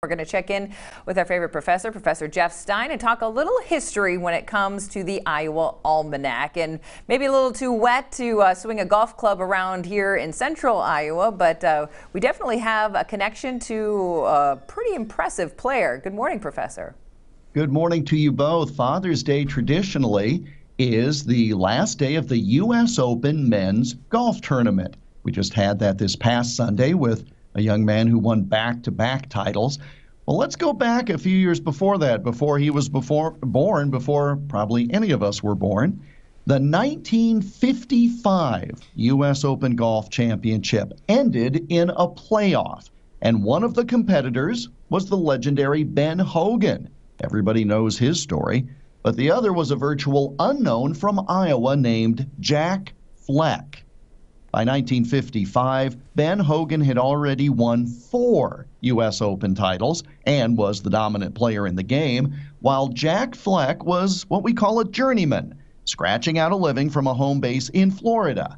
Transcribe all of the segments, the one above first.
We're going to check in with our favorite professor, Professor Jeff Stein, and talk a little history when it comes to the Iowa Almanac. And maybe a little too wet to swing a golf club around here in central Iowa, but we definitely have a connection to a pretty impressive player. Good morning, Professor. Good morning to you both. Father's Day traditionally is the last day of the U.S. Open men's golf tournament. We just had that this past Sunday with a young man who won back-to-back titles. Well, let's go back a few years before that, before he was born, before probably any of us were born. The 1955 U.S. Open Golf Championship ended in a playoff, and one of the competitors was the legendary Ben Hogan. Everybody knows his story, but the other was a virtual unknown from Iowa named Jack Fleck. By 1955, Ben Hogan had already won 4 U.S. Open titles and was the dominant player in the game, while Jack Fleck was what we call a journeyman, scratching out a living from a home base in Florida.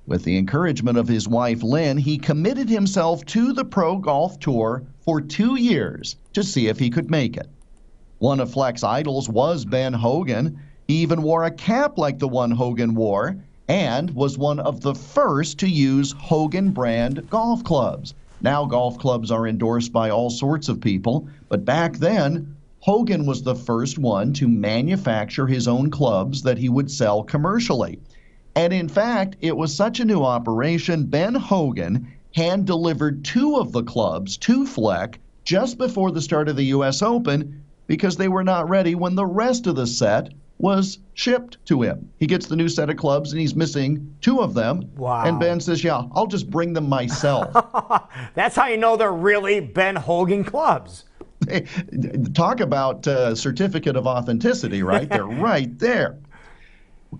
With the encouragement of his wife, Lynn, he committed himself to the Pro Golf Tour for 2 years to see if he could make it. One of Fleck's idols was Ben Hogan. He even wore a cap like the one Hogan wore, and was one of the first to use Hogan brand golf clubs. Now golf clubs are endorsed by all sorts of people, but back then, Hogan was the first one to manufacture his own clubs that he would sell commercially. And in fact, it was such a new operation, Ben Hogan hand-delivered 2 of the clubs to Fleck just before the start of the U.S. Open because they were not ready when the rest of the set was shipped to him. He gets the new set of clubs and he's missing 2 of them. Wow. And Ben says, yeah, I'll just bring them myself. That's how you know they're really Ben Hogan clubs. Talk about certificate of authenticity, right? They're right there.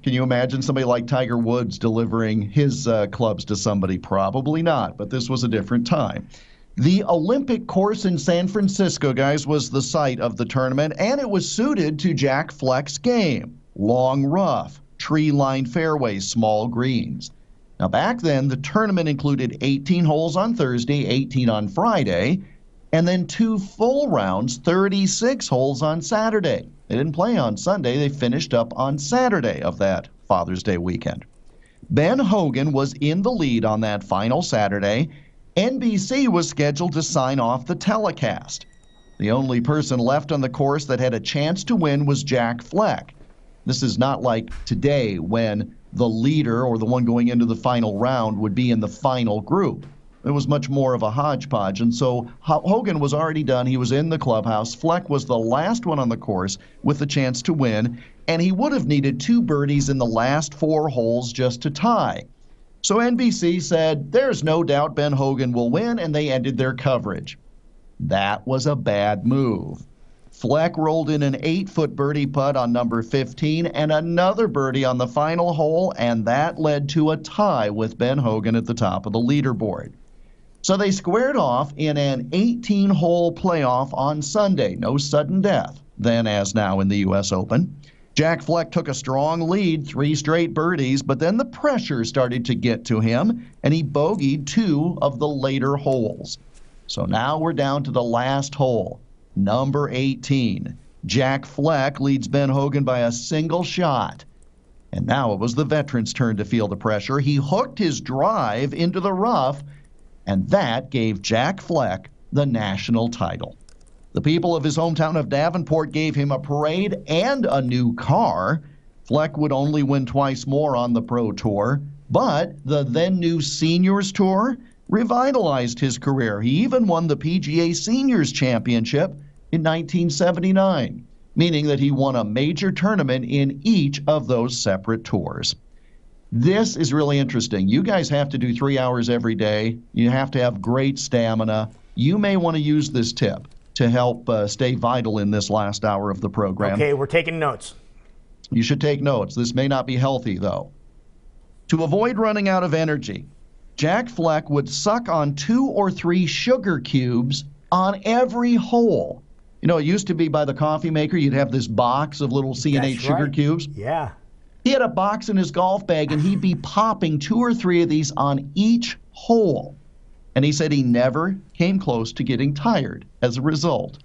Can you imagine somebody like Tiger Woods delivering his clubs to somebody? Probably not, but this was a different time. The Olympic course in San Francisco, guys, was the site of the tournament, and it was suited to Jack Fleck's game. Long rough, tree-lined fairways, small greens. Now, back then, the tournament included 18 holes on Thursday, 18 on Friday, and then 2 full rounds, 36 holes on Saturday. They didn't play on Sunday. They finished up on Saturday of that Father's Day weekend. Ben Hogan was in the lead on that final Saturday. NBC was scheduled to sign off the telecast. The only person left on the course that had a chance to win was Jack Fleck. This is not like today when the leader or the one going into the final round would be in the final group. It was much more of a hodgepodge, and so Hogan was already done. He was in the clubhouse. Fleck was the last one on the course with the chance to win, and he would have needed 2 birdies in the last 4 holes just to tie. So NBC said, there's no doubt Ben Hogan will win, and they ended their coverage. That was a bad move. Fleck rolled in an 8-foot birdie putt on number 15 and another birdie on the final hole, and that led to a tie with Ben Hogan at the top of the leaderboard. So they squared off in an 18-hole playoff on Sunday. No sudden death, then as now in the U.S. Open. Jack Fleck took a strong lead, 3 straight birdies, but then the pressure started to get to him, and he bogeyed 2 of the later holes. So now we're down to the last hole, number 18. Jack Fleck leads Ben Hogan by a single shot. And now it was the veteran's turn to feel the pressure. He hooked his drive into the rough, and that gave Jack Fleck the national title. The people of his hometown of Davenport gave him a parade and a new car. Fleck would only win twice more on the Pro Tour, but the then-new Seniors Tour revitalized his career. He even won the PGA Seniors Championship in 1979, meaning that he won a major tournament in each of those separate tours. This is really interesting. You guys have to do 3 hours every day. You have to have great stamina. You may want to use this tip to help stay vital in this last hour of the program. Okay, we're taking notes. You should take notes. This may not be healthy, though. To avoid running out of energy, Jack Fleck would suck on 2 or 3 sugar cubes on every hole. You know, it used to be by the coffee maker, you'd have this box of little C&H sugar cubes. Yeah. He had a box in his golf bag, and he'd be popping 2 or 3 of these on each hole. And he said he never came close to getting tired as a result.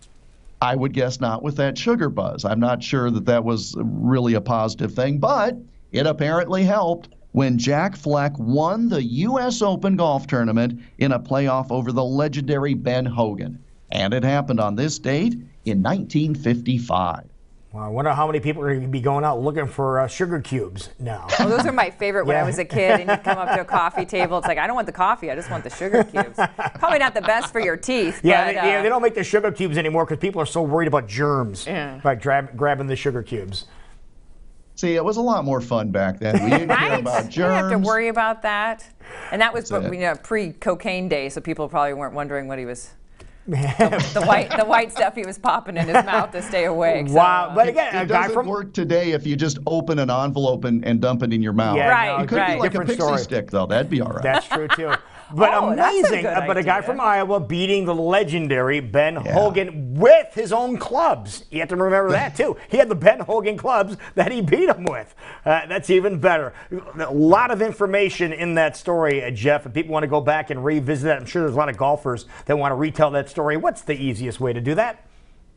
I would guess not with that sugar buzz. I'm not sure that that was really a positive thing, but it apparently helped when Jack Fleck won the U.S. Open golf tournament in a playoff over the legendary Ben Hogan. And it happened on this date in 1955. Well, I wonder how many people are going to be going out looking for sugar cubes now. Well, those are my favorite when I was a kid, and you'd come up to a coffee table. It's like, I don't want the coffee, I just want the sugar cubes. Probably not the best for your teeth. Yeah, but, they don't make the sugar cubes anymore because people are so worried about germs by grabbing the sugar cubes. See, it was a lot more fun back then. We didn't care about germs. You didn't have to worry about that. And that was pre-cocaine days, so people probably weren't wondering what he was... the white stuff he was popping in his mouth to stay awake. Wow, So, but again, it doesn't work today if you just open an envelope and dump it in your mouth. Yeah, right, it could be like a pixie stick, though. That'd be all right. That's true too. But amazing, but a guy idea. from Iowa beating the legendary Ben Hogan with his own clubs. You have to remember that too. He had the Ben Hogan clubs that he beat him with. That's even better. A lot of information in that story, Jeff. If people want to go back and revisit that, I'm sure there's a lot of golfers that want to retell that story. What's the easiest way to do that?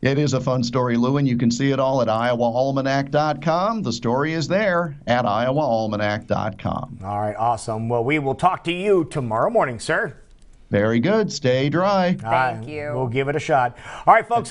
It is a fun story, Lou, and you can see it all at iowaalmanac.com. The story is there at iowaalmanac.com. All right, awesome. Well, we will talk to you tomorrow morning, sir. Very good. Stay dry. Thank you. We'll give it a shot. All right, folks.